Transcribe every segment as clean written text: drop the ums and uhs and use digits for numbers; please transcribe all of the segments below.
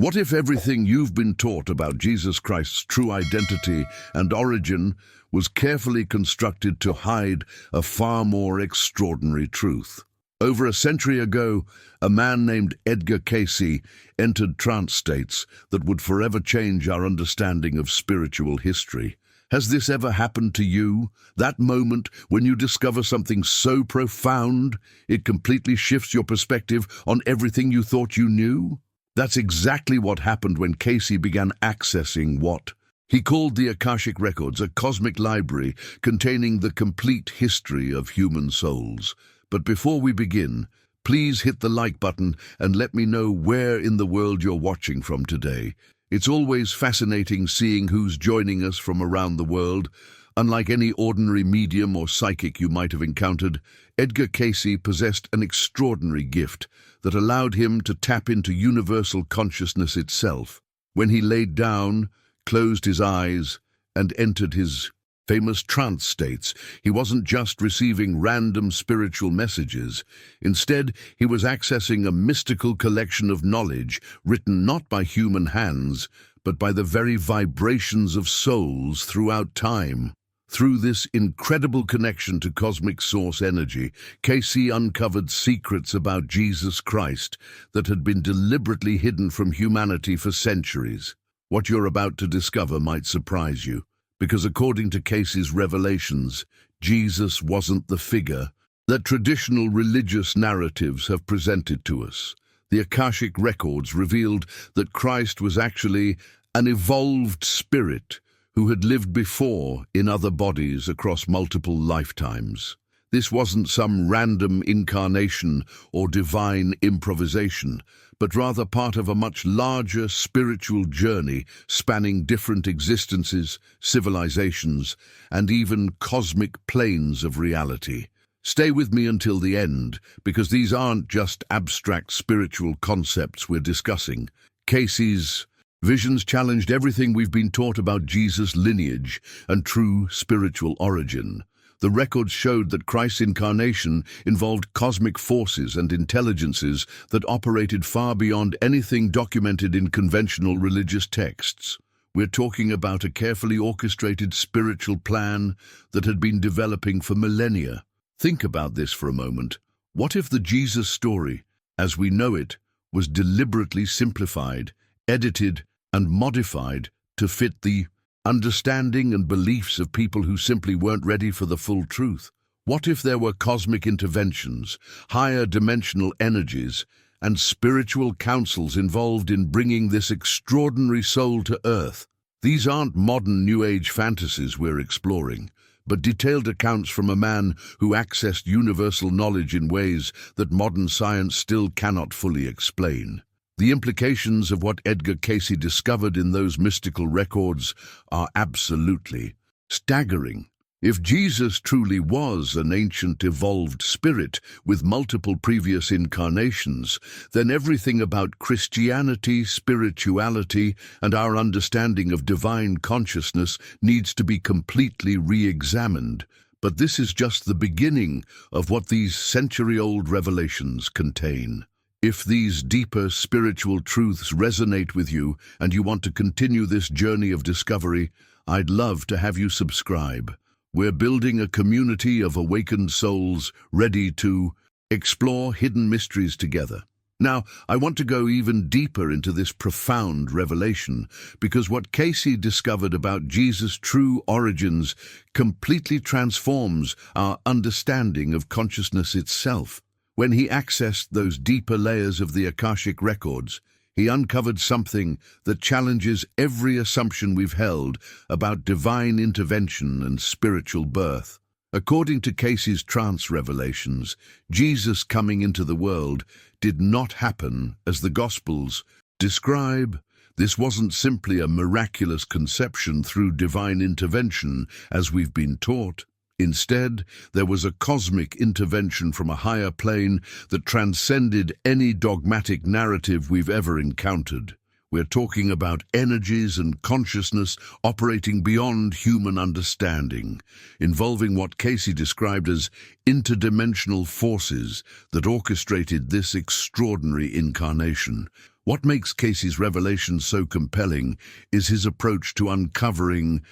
What if everything you've been taught about Jesus Christ's true identity and origin was carefully constructed to hide a far more extraordinary truth? Over a century ago, a man named Edgar Cayce entered trance states that would forever change our understanding of spiritual history. Has this ever happened to you? That moment when you discover something so profound, it completely shifts your perspective on everything you thought you knew? That's exactly what happened when Cayce began accessing what he called the Akashic Records, a cosmic library containing the complete history of human souls. But before we begin, please hit the like button and let me know where in the world you're watching from today. It's always fascinating seeing who's joining us from around the world. Unlike any ordinary medium or psychic you might have encountered, Edgar Cayce possessed an extraordinary gift that allowed him to tap into universal consciousness itself. When he laid down, closed his eyes, and entered his famous trance states, he wasn't just receiving random spiritual messages. Instead, he was accessing a mystical collection of knowledge written not by human hands, but by the very vibrations of souls throughout time. Through this incredible connection to cosmic source energy, Cayce uncovered secrets about Jesus Christ that had been deliberately hidden from humanity for centuries. What you're about to discover might surprise you, because according to Cayce's revelations, Jesus wasn't the figure that traditional religious narratives have presented to us. The Akashic Records revealed that Christ was actually an evolved spirit who had lived before in other bodies across multiple lifetimes. This wasn't some random incarnation or divine improvisation, but rather part of a much larger spiritual journey spanning different existences, civilizations, and even cosmic planes of reality. Stay with me until the end, because these aren't just abstract spiritual concepts we're discussing. Cayce's visions challenged everything we've been taught about Jesus' lineage and true spiritual origin. The records showed that Christ's incarnation involved cosmic forces and intelligences that operated far beyond anything documented in conventional religious texts. We're talking about a carefully orchestrated spiritual plan that had been developing for millennia. Think about this for a moment. What if the Jesus story, as we know it, was deliberately simplified, edited, and modified to fit the understanding and beliefs of people who simply weren't ready for the full truth? What if there were cosmic interventions, higher dimensional energies, and spiritual councils involved in bringing this extraordinary soul to Earth? These aren't modern New Age fantasies we're exploring, but detailed accounts from a man who accessed universal knowledge in ways that modern science still cannot fully explain. The implications of what Edgar Cayce discovered in those mystical records are absolutely staggering. If Jesus truly was an ancient evolved spirit with multiple previous incarnations, then everything about Christianity, spirituality, and our understanding of divine consciousness needs to be completely re-examined. But this is just the beginning of what these century-old revelations contain. If these deeper spiritual truths resonate with you and you want to continue this journey of discovery, I'd love to have you subscribe. We're building a community of awakened souls ready to explore hidden mysteries together. Now, I want to go even deeper into this profound revelation, because what Cayce discovered about Jesus' true origins completely transforms our understanding of consciousness itself. When he accessed those deeper layers of the Akashic Records, he uncovered something that challenges every assumption we've held about divine intervention and spiritual birth. According to Cayce's trance revelations, Jesus coming into the world did not happen as the Gospels describe. This wasn't simply a miraculous conception through divine intervention, as we've been taught. Instead, there was a cosmic intervention from a higher plane that transcended any dogmatic narrative we've ever encountered. We're talking about energies and consciousness operating beyond human understanding, involving what Cayce described as interdimensional forces that orchestrated this extraordinary incarnation. What makes Cayce's revelation so compelling is his approach to uncovering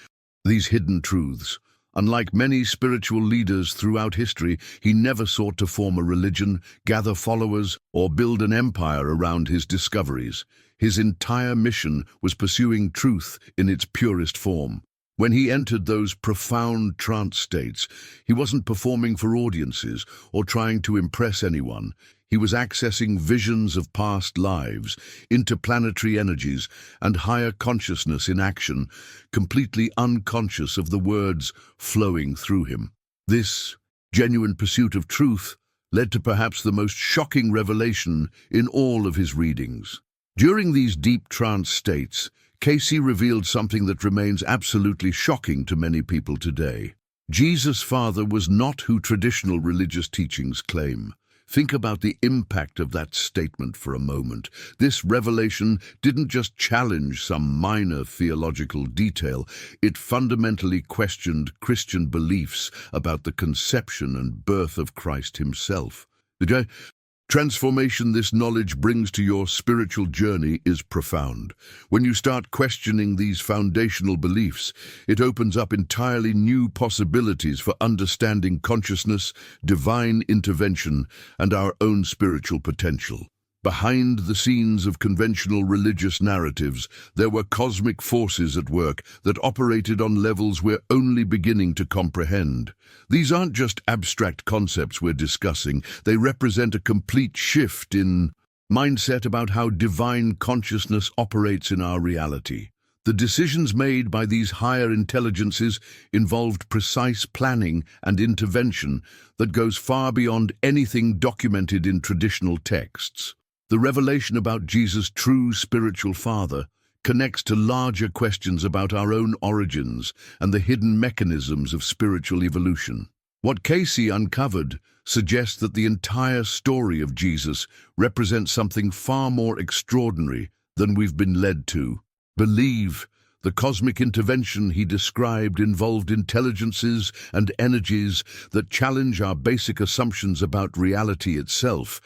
these hidden truths. Unlike many spiritual leaders throughout history, he never sought to form a religion, gather followers, or build an empire around his discoveries. His entire mission was pursuing truth in its purest form. When he entered those profound trance states, he wasn't performing for audiences or trying to impress anyone. He was accessing visions of past lives, interplanetary energies, and higher consciousness in action, completely unconscious of the words flowing through him. This genuine pursuit of truth led to perhaps the most shocking revelation in all of his readings. During these deep trance states, Cayce revealed something that remains absolutely shocking to many people today. Jesus' Father was not who traditional religious teachings claim. Think about the impact of that statement for a moment. This revelation didn't just challenge some minor theological detail, it fundamentally questioned Christian beliefs about the conception and birth of Christ himself. The transformation this knowledge brings to your spiritual journey is profound. When you start questioning these foundational beliefs, it opens up entirely new possibilities for understanding consciousness, divine intervention, and our own spiritual potential. Behind the scenes of conventional religious narratives, there were cosmic forces at work that operated on levels we're only beginning to comprehend. These aren't just abstract concepts we're discussing, they represent a complete shift in mindset about how divine consciousness operates in our reality. The decisions made by these higher intelligences involved precise planning and intervention that goes far beyond anything documented in traditional texts. The revelation about Jesus' true spiritual father connects to larger questions about our own origins and the hidden mechanisms of spiritual evolution. What Cayce uncovered suggests that the entire story of Jesus represents something far more extraordinary than we've been led to believe. The cosmic intervention he described involved intelligences and energies that challenge our basic assumptions about reality itself.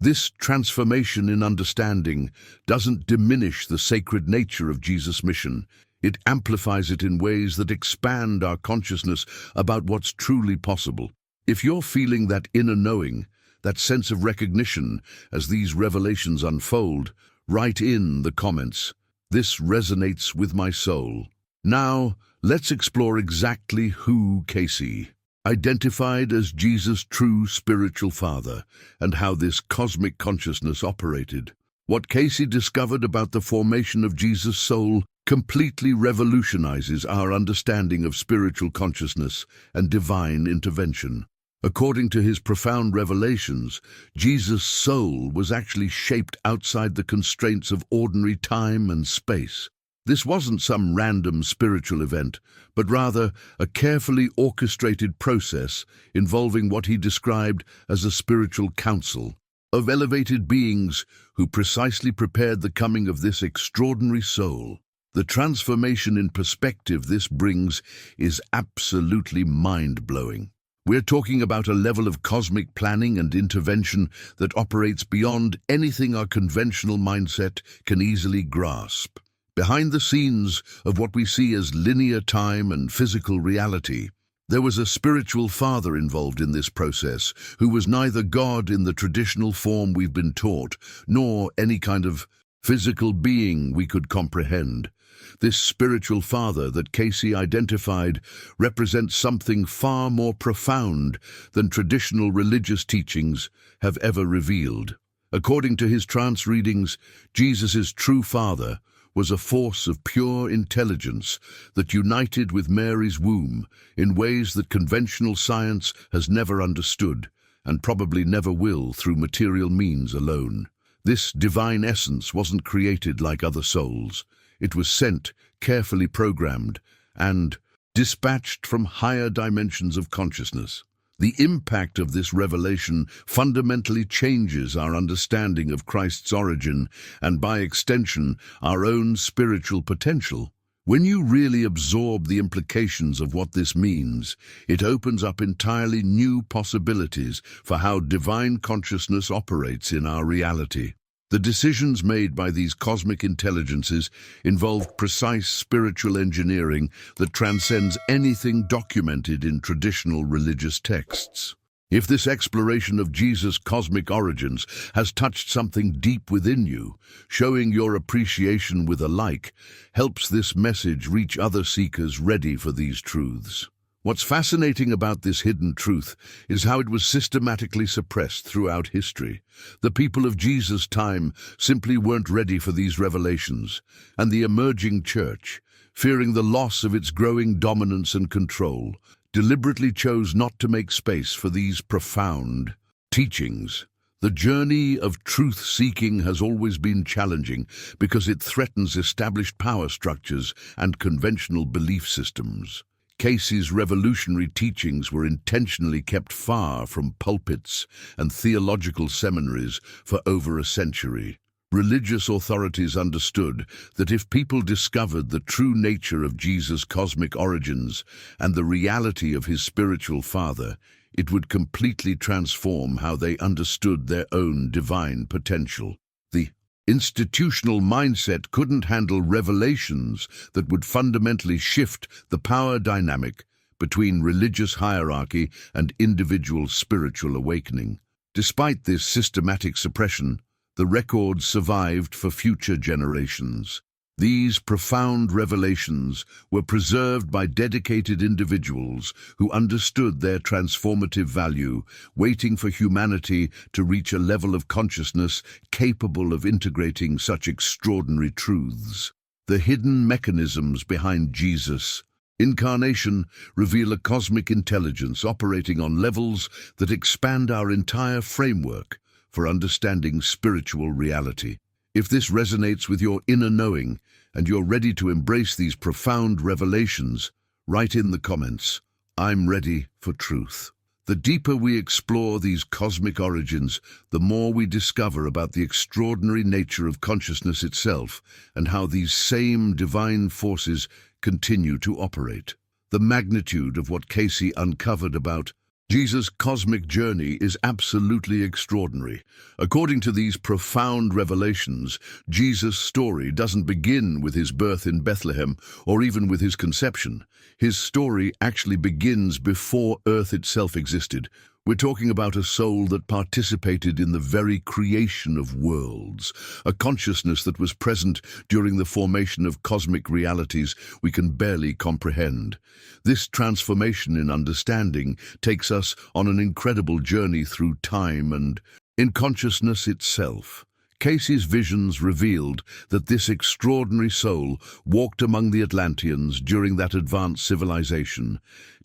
This transformation in understanding doesn't diminish the sacred nature of Jesus' mission. It amplifies it in ways that expand our consciousness about what's truly possible. If you're feeling that inner knowing, that sense of recognition as these revelations unfold, write in the comments, "This resonates with my soul." Now, let's explore exactly who Cayce identified as Jesus' true spiritual father, and how this cosmic consciousness operated. What Cayce discovered about the formation of Jesus' soul completely revolutionizes our understanding of spiritual consciousness and divine intervention. According to his profound revelations, Jesus' soul was actually shaped outside the constraints of ordinary time and space. This wasn't some random spiritual event, but rather a carefully orchestrated process involving what he described as a spiritual council of elevated beings who precisely prepared the coming of this extraordinary soul. The transformation in perspective this brings is absolutely mind-blowing. We're talking about a level of cosmic planning and intervention that operates beyond anything our conventional mindset can easily grasp. Behind the scenes of what we see as linear time and physical reality, there was a spiritual father involved in this process who was neither God in the traditional form we've been taught, nor any kind of physical being we could comprehend. This spiritual father that Cayce identified represents something far more profound than traditional religious teachings have ever revealed. According to his trance readings, Jesus' true father was a force of pure intelligence that united with Mary's womb in ways that conventional science has never understood, and probably never will through material means alone. This divine essence wasn't created like other souls. It was sent, carefully programmed, and dispatched from higher dimensions of consciousness. The impact of this revelation fundamentally changes our understanding of Christ's origin and, by extension, our own spiritual potential. When you really absorb the implications of what this means, it opens up entirely new possibilities for how divine consciousness operates in our reality. The decisions made by these cosmic intelligences involved precise spiritual engineering that transcends anything documented in traditional religious texts. If this exploration of Jesus' cosmic origins has touched something deep within you, showing your appreciation with a like, helps this message reach other seekers ready for these truths. What's fascinating about this hidden truth is how it was systematically suppressed throughout history. The people of Jesus' time simply weren't ready for these revelations, and the emerging church, fearing the loss of its growing dominance and control, deliberately chose not to make space for these profound teachings. The journey of truth-seeking has always been challenging because it threatens established power structures and conventional belief systems. Cayce's revolutionary teachings were intentionally kept far from pulpits and theological seminaries for over a century. Religious authorities understood that if people discovered the true nature of Jesus' cosmic origins and the reality of his spiritual father, it would completely transform how they understood their own divine potential. The institutional mindset couldn't handle revelations that would fundamentally shift the power dynamic between religious hierarchy and individual spiritual awakening. Despite this systematic suppression, the records survived for future generations. These profound revelations were preserved by dedicated individuals who understood their transformative value, waiting for humanity to reach a level of consciousness capable of integrating such extraordinary truths. The hidden mechanisms behind Jesus' incarnation reveal a cosmic intelligence operating on levels that expand our entire framework for understanding spiritual reality. If this resonates with your inner knowing and you're ready to embrace these profound revelations, write in the comments, "I'm ready for truth." The deeper we explore these cosmic origins, the more we discover about the extraordinary nature of consciousness itself and how these same divine forces continue to operate. The magnitude of what Cayce uncovered about Jesus' cosmic journey is absolutely extraordinary. According to these profound revelations, Jesus' story doesn't begin with his birth in Bethlehem or even with his conception. His story actually begins before Earth itself existed. We're talking about a soul that participated in the very creation of worlds, a consciousness that was present during the formation of cosmic realities we can barely comprehend. This transformation in understanding takes us on an incredible journey through time and in consciousness itself. Cayce's visions revealed that this extraordinary soul walked among the Atlanteans during that advanced civilization,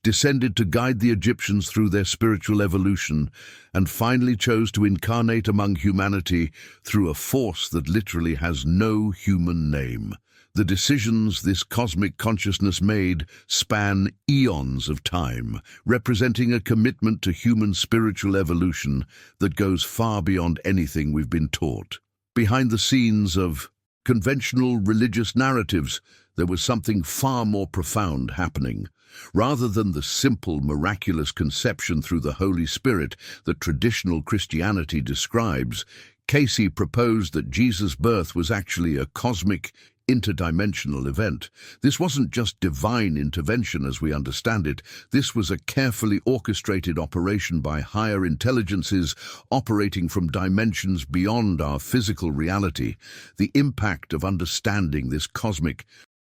descended to guide the Egyptians through their spiritual evolution, and finally chose to incarnate among humanity through a force that literally has no human name. The decisions this cosmic consciousness made span eons of time, representing a commitment to human spiritual evolution that goes far beyond anything we've been taught. Behind the scenes of conventional religious narratives, there was something far more profound happening. Rather than the simple, miraculous conception through the Holy Spirit that traditional Christianity describes, Cayce proposed that Jesus' birth was actually a cosmic, interdimensional event. This wasn't just divine intervention as we understand it. This was a carefully orchestrated operation by higher intelligences operating from dimensions beyond our physical reality. The impact of understanding this cosmic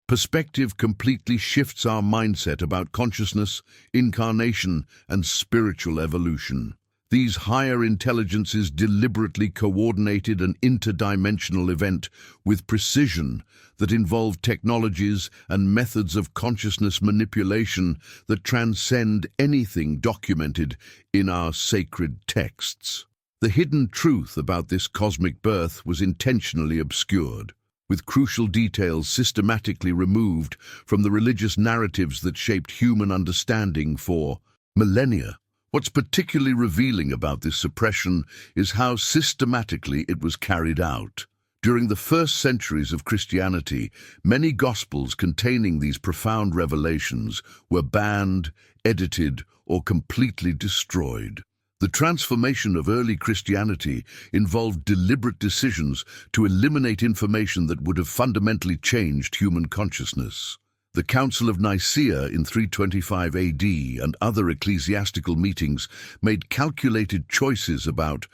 perspective completely shifts our mindset about consciousness, incarnation, and spiritual evolution. These higher intelligences deliberately coordinated an interdimensional event with precision that involved technologies and methods of consciousness manipulation that transcend anything documented in our sacred texts. The hidden truth about this cosmic birth was intentionally obscured, with crucial details systematically removed from the religious narratives that shaped human understanding for millennia. What's particularly revealing about this suppression is how systematically it was carried out. During the first centuries of Christianity, many Gospels containing these profound revelations were banned, edited, or completely destroyed. The transformation of early Christianity involved deliberate decisions to eliminate information that would have fundamentally changed human consciousness. The Council of Nicaea in 325 AD and other ecclesiastical meetings made calculated choices about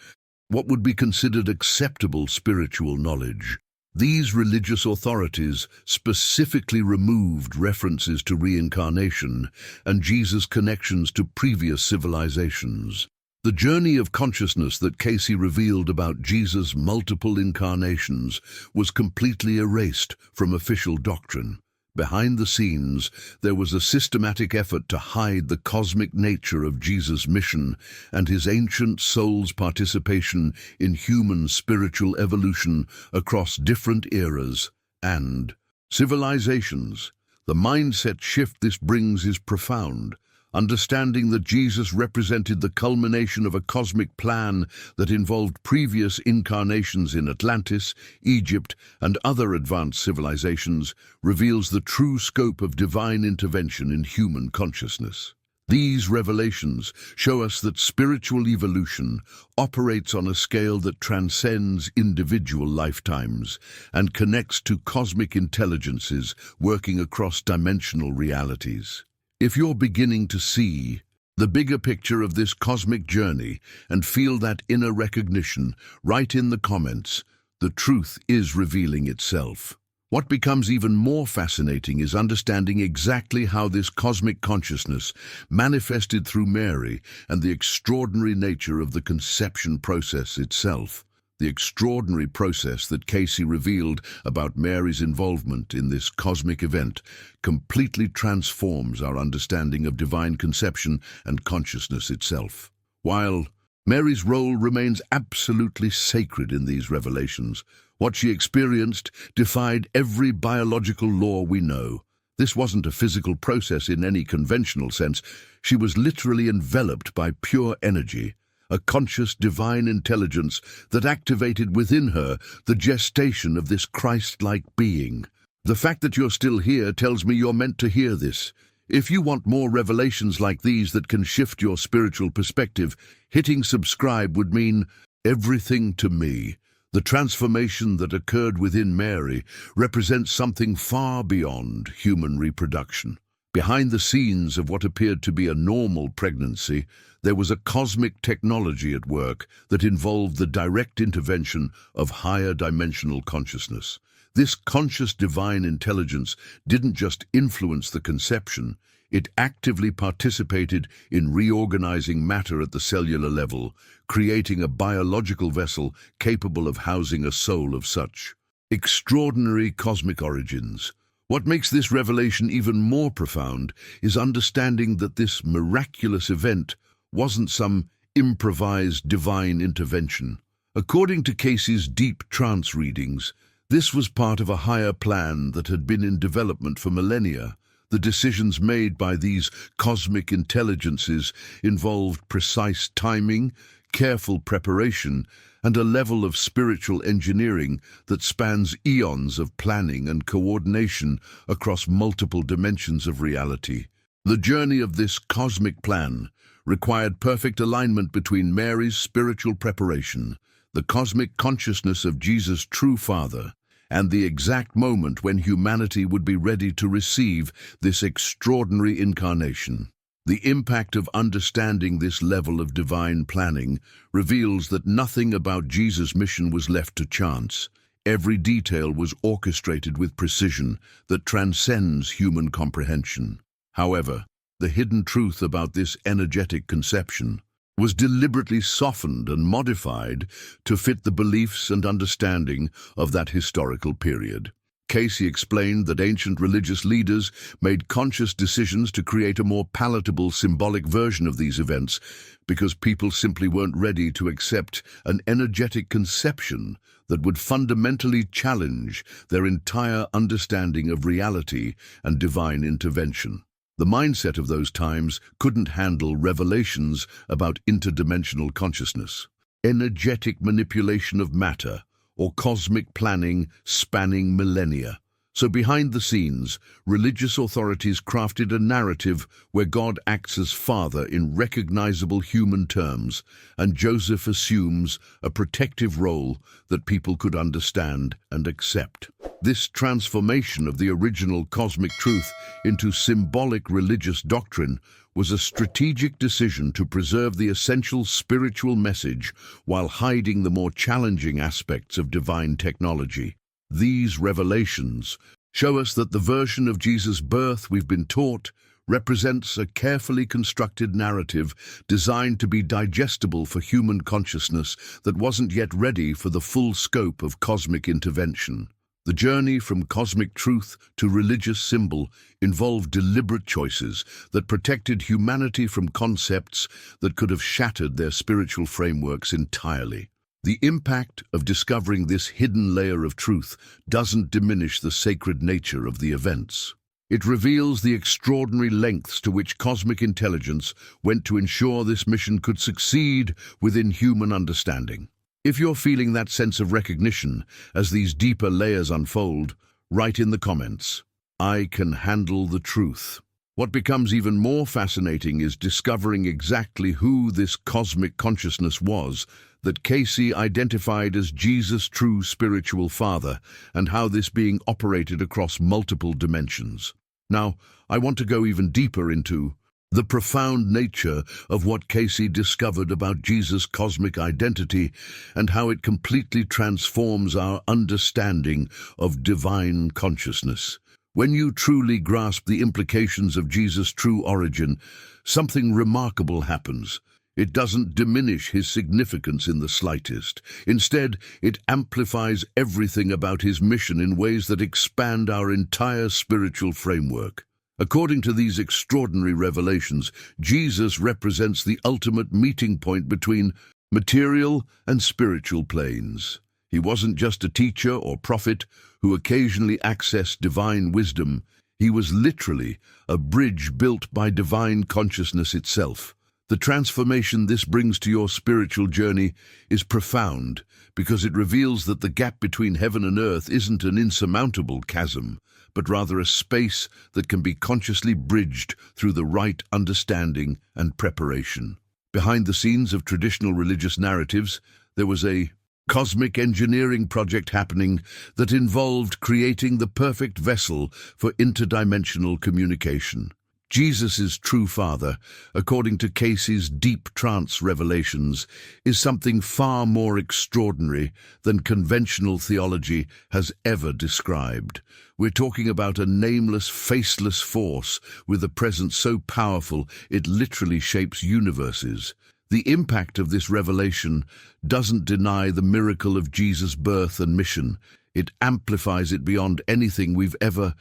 what would be considered acceptable spiritual knowledge. These religious authorities specifically removed references to reincarnation and Jesus' connections to previous civilizations. The journey of consciousness that Cayce revealed about Jesus' multiple incarnations was completely erased from official doctrine. Behind the scenes, there was a systematic effort to hide the cosmic nature of Jesus' mission and his ancient soul's participation in human spiritual evolution across different eras and civilizations. The mindset shift this brings is profound. Understanding that Jesus represented the culmination of a cosmic plan that involved previous incarnations in Atlantis, Egypt, and other advanced civilizations reveals the true scope of divine intervention in human consciousness. These revelations show us that spiritual evolution operates on a scale that transcends individual lifetimes and connects to cosmic intelligences working across dimensional realities. If you're beginning to see the bigger picture of this cosmic journey and feel that inner recognition, write in the comments, the truth is revealing itself. What becomes even more fascinating is understanding exactly how this cosmic consciousness manifested through Mary and the extraordinary nature of the conception process itself. The extraordinary process that Cayce revealed about Mary's involvement in this cosmic event completely transforms our understanding of divine conception and consciousness itself. While Mary's role remains absolutely sacred in these revelations, what she experienced defied every biological law we know. This wasn't a physical process in any conventional sense. She was literally enveloped by pure energy, a conscious divine intelligence that activated within her the gestation of this Christ-like being. The fact that you're still here tells me you're meant to hear this. If you want more revelations like these that can shift your spiritual perspective, hitting subscribe would mean everything to me. The transformation that occurred within Mary represents something far beyond human reproduction. Behind the scenes of what appeared to be a normal pregnancy, there was a cosmic technology at work that involved the direct intervention of higher dimensional consciousness. This conscious divine intelligence didn't just influence the conception, it actively participated in reorganizing matter at the cellular level, creating a biological vessel capable of housing a soul of such extraordinary cosmic origins. What makes this revelation even more profound is understanding that this miraculous event wasn't some improvised divine intervention. According to Cayce's deep trance readings, this was part of a higher plan that had been in development for millennia. The decisions made by these cosmic intelligences involved precise timing, careful preparation, and a level of spiritual engineering that spans eons of planning and coordination across multiple dimensions of reality. The journey of this cosmic plan required perfect alignment between Mary's spiritual preparation, the cosmic consciousness of Jesus' true Father, and the exact moment when humanity would be ready to receive this extraordinary incarnation. The impact of understanding this level of divine planning reveals that nothing about Jesus' mission was left to chance. Every detail was orchestrated with precision that transcends human comprehension. However, the hidden truth about this energetic conception was deliberately softened and modified to fit the beliefs and understanding of that historical period. Cayce explained that ancient religious leaders made conscious decisions to create a more palatable symbolic version of these events because people simply weren't ready to accept an energetic conception that would fundamentally challenge their entire understanding of reality and divine intervention. The mindset of those times couldn't handle revelations about interdimensional consciousness, energetic manipulation of matter, or cosmic planning spanning millennia. So behind the scenes, religious authorities crafted a narrative where God acts as Father in recognizable human terms, and Joseph assumes a protective role that people could understand and accept. This transformation of the original cosmic truth into symbolic religious doctrine was a strategic decision to preserve the essential spiritual message while hiding the more challenging aspects of divine technology. These revelations show us that the version of Jesus' birth we've been taught represents a carefully constructed narrative designed to be digestible for human consciousness that wasn't yet ready for the full scope of cosmic intervention. The journey from cosmic truth to religious symbol involved deliberate choices that protected humanity from concepts that could have shattered their spiritual frameworks entirely. The impact of discovering this hidden layer of truth doesn't diminish the sacred nature of the events. It reveals the extraordinary lengths to which cosmic intelligence went to ensure this mission could succeed within human understanding. If you're feeling that sense of recognition as these deeper layers unfold, write in the comments, "I can handle the truth." What becomes even more fascinating is discovering exactly who this cosmic consciousness was that Cayce identified as Jesus' true spiritual father, and how this being operated across multiple dimensions. Now, I want to go even deeper into the profound nature of what Cayce discovered about Jesus' cosmic identity and how it completely transforms our understanding of divine consciousness. When you truly grasp the implications of Jesus' true origin, something remarkable happens. It doesn't diminish his significance in the slightest. Instead, it amplifies everything about his mission in ways that expand our entire spiritual framework. According to these extraordinary revelations, Jesus represents the ultimate meeting point between material and spiritual planes. He wasn't just a teacher or prophet who occasionally accessed divine wisdom. He was literally a bridge built by divine consciousness itself. The transformation this brings to your spiritual journey is profound because it reveals that the gap between heaven and earth isn't an insurmountable chasm, but rather a space that can be consciously bridged through the right understanding and preparation. Behind the scenes of traditional religious narratives, there was a cosmic engineering project happening that involved creating the perfect vessel for interdimensional communication. Jesus' true father, according to Cayce's deep trance revelations, is something far more extraordinary than conventional theology has ever described. We're talking about a nameless, faceless force with a presence so powerful it literally shapes universes. The impact of this revelation doesn't deny the miracle of Jesus' birth and mission. It amplifies it beyond anything we've ever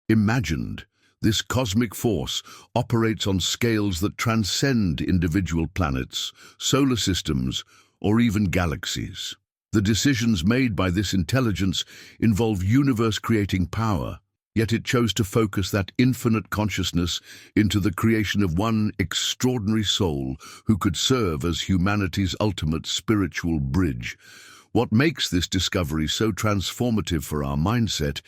imagined. This cosmic force operates on scales that transcend individual planets, solar systems, or even galaxies. The decisions made by this intelligence involve universe-creating power, yet it chose to focus that infinite consciousness into the creation of one extraordinary soul who could serve as humanity's ultimate spiritual bridge. What makes this discovery so transformative for our mindset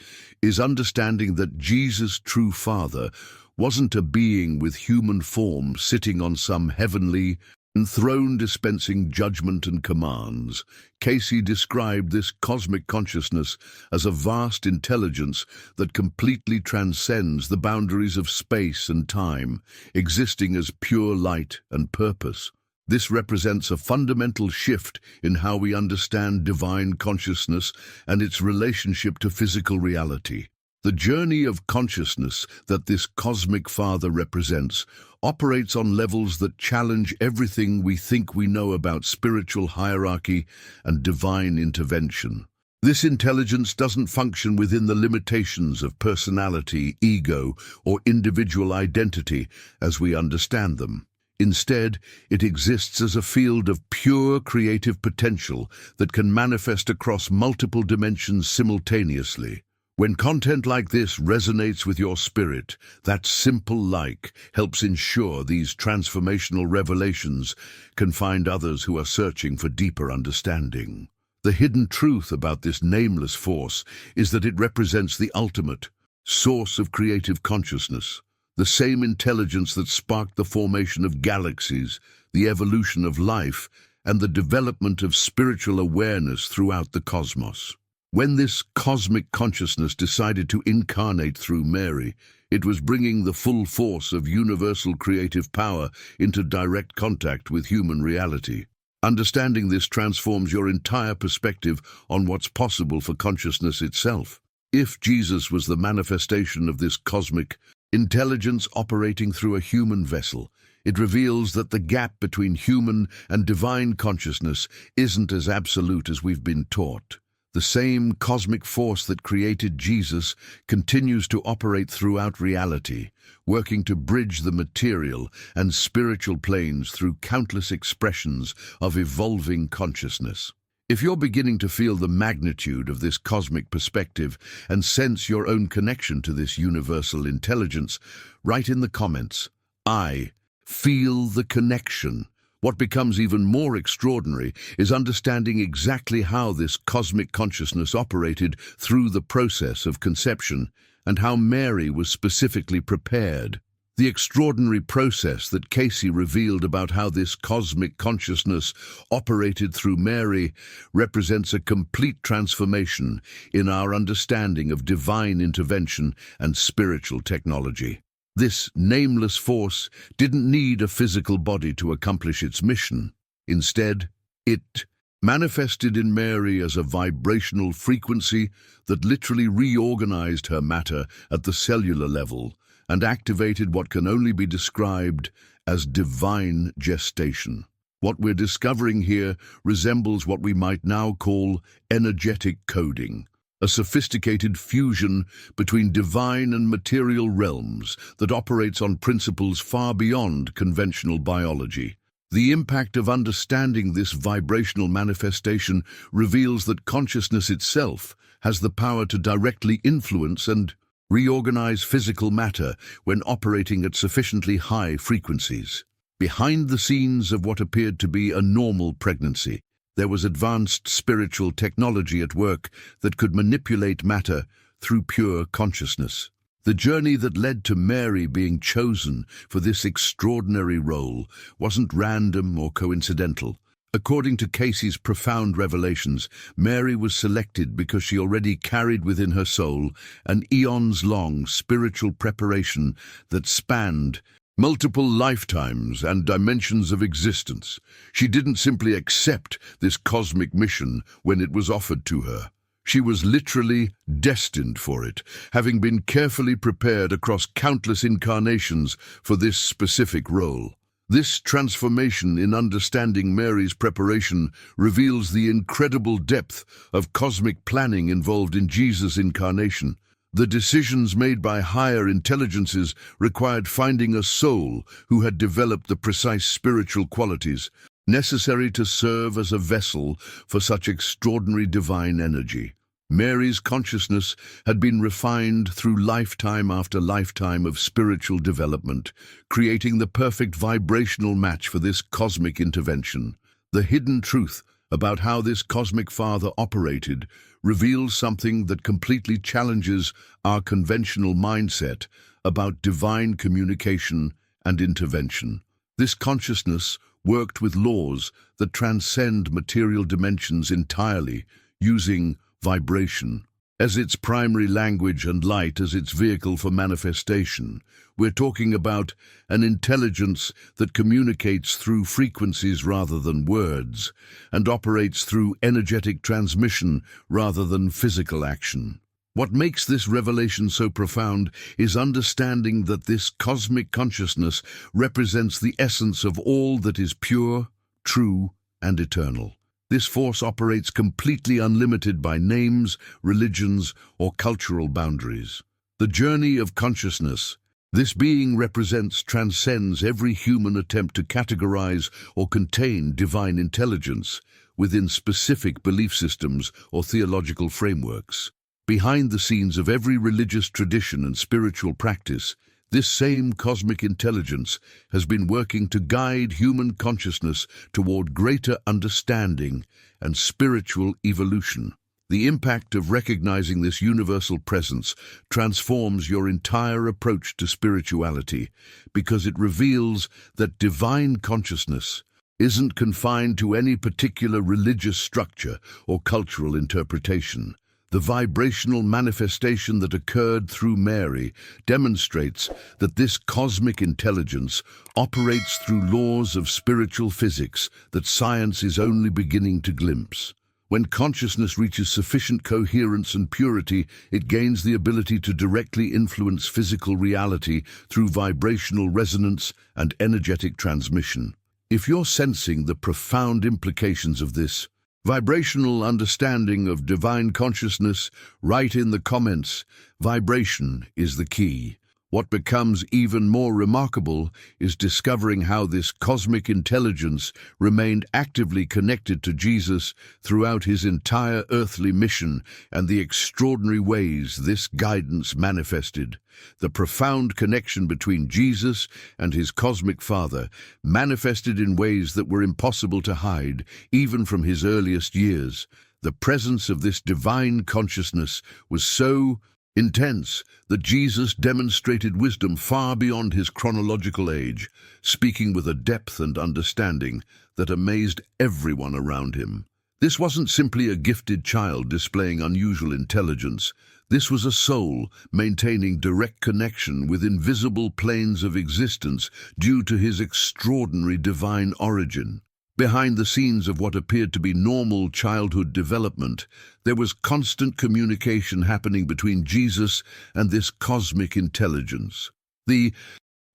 is understanding that Jesus' true father wasn't a being with human form sitting on some heavenly throne dispensing judgment and commands. Cayce described this cosmic consciousness as a vast intelligence that completely transcends the boundaries of space and time, existing as pure light and purpose. This represents a fundamental shift in how we understand divine consciousness and its relationship to physical reality. The journey of consciousness that this cosmic father represents operates on levels that challenge everything we think we know about spiritual hierarchy and divine intervention. This intelligence doesn't function within the limitations of personality, ego, or individual identity as we understand them. Instead, it exists as a field of pure creative potential that can manifest across multiple dimensions simultaneously. When content like this resonates with your spirit, that simple like helps ensure these transformational revelations can find others who are searching for deeper understanding. The hidden truth about this nameless force is that it represents the ultimate source of creative consciousness, the same intelligence that sparked the formation of galaxies, the evolution of life, and the development of spiritual awareness throughout the cosmos. When this cosmic consciousness decided to incarnate through Mary, it was bringing the full force of universal creative power into direct contact with human reality. Understanding this transforms your entire perspective on what's possible for consciousness itself. If Jesus was the manifestation of this cosmic intelligence operating through a human vessel, it reveals that the gap between human and divine consciousness isn't as absolute as we've been taught. The same cosmic force that created Jesus continues to operate throughout reality, working to bridge the material and spiritual planes through countless expressions of evolving consciousness. If you're beginning to feel the magnitude of this cosmic perspective and sense your own connection to this universal intelligence, write in the comments, "I feel the connection." What becomes even more extraordinary is understanding exactly how this cosmic consciousness operated through the process of conception and how Mary was specifically prepared. The extraordinary process that Cayce revealed about how this cosmic consciousness operated through Mary represents a complete transformation in our understanding of divine intervention and spiritual technology. This nameless force didn't need a physical body to accomplish its mission. Instead, it manifested in Mary as a vibrational frequency that literally reorganized her matter at the cellular level and activated what can only be described as divine gestation. What we're discovering here resembles what we might now call energetic coding, a sophisticated fusion between divine and material realms that operates on principles far beyond conventional biology. The impact of understanding this vibrational manifestation reveals that consciousness itself has the power to directly influence and reorganize physical matter when operating at sufficiently high frequencies. Behind the scenes of what appeared to be a normal pregnancy, there was advanced spiritual technology at work that could manipulate matter through pure consciousness. The journey that led to Mary being chosen for this extraordinary role wasn't random or coincidental. According to Cayce's profound revelations, Mary was selected because she already carried within her soul an eons-long spiritual preparation that spanned multiple lifetimes and dimensions of existence. She didn't simply accept this cosmic mission when it was offered to her. She was literally destined for it, having been carefully prepared across countless incarnations for this specific role. This transformation in understanding Mary's preparation reveals the incredible depth of cosmic planning involved in Jesus' incarnation. The decisions made by higher intelligences required finding a soul who had developed the precise spiritual qualities necessary to serve as a vessel for such extraordinary divine energy. Mary's consciousness had been refined through lifetime after lifetime of spiritual development, creating the perfect vibrational match for this cosmic intervention. The hidden truth about how this cosmic father operated reveals something that completely challenges our conventional mindset about divine communication and intervention. This consciousness worked with laws that transcend material dimensions entirely, using vibration as its primary language and light as its vehicle for manifestation. We're talking about an intelligence that communicates through frequencies rather than words, and operates through energetic transmission rather than physical action. What makes this revelation so profound is understanding that this cosmic consciousness represents the essence of all that is pure, true, and eternal. This force operates completely unlimited by names, religions, or cultural boundaries. The journey of consciousness this being represents transcends every human attempt to categorize or contain divine intelligence within specific belief systems or theological frameworks. Behind the scenes of every religious tradition and spiritual practice, This same cosmic intelligence has been working to guide human consciousness toward greater understanding and spiritual evolution. The impact of recognizing this universal presence transforms your entire approach to spirituality because it reveals that divine consciousness isn't confined to any particular religious structure or cultural interpretation. The vibrational manifestation that occurred through Mary demonstrates that this cosmic intelligence operates through laws of spiritual physics that science is only beginning to glimpse. When consciousness reaches sufficient coherence and purity, it gains the ability to directly influence physical reality through vibrational resonance and energetic transmission. If you're sensing the profound implications of this vibrational understanding of divine consciousness, write in the comments. Vibration is the key. What becomes even more remarkable is discovering how this cosmic intelligence remained actively connected to Jesus throughout his entire earthly mission and the extraordinary ways this guidance manifested. The profound connection between Jesus and his cosmic Father manifested in ways that were impossible to hide, even from his earliest years. The presence of this divine consciousness was so intense that Jesus demonstrated wisdom far beyond his chronological age, speaking with a depth and understanding that amazed everyone around him. This wasn't simply a gifted child displaying unusual intelligence. This was a soul maintaining direct connection with invisible planes of existence due to his extraordinary divine origin. Behind the scenes of what appeared to be normal childhood development, there was constant communication happening between Jesus and this cosmic intelligence. The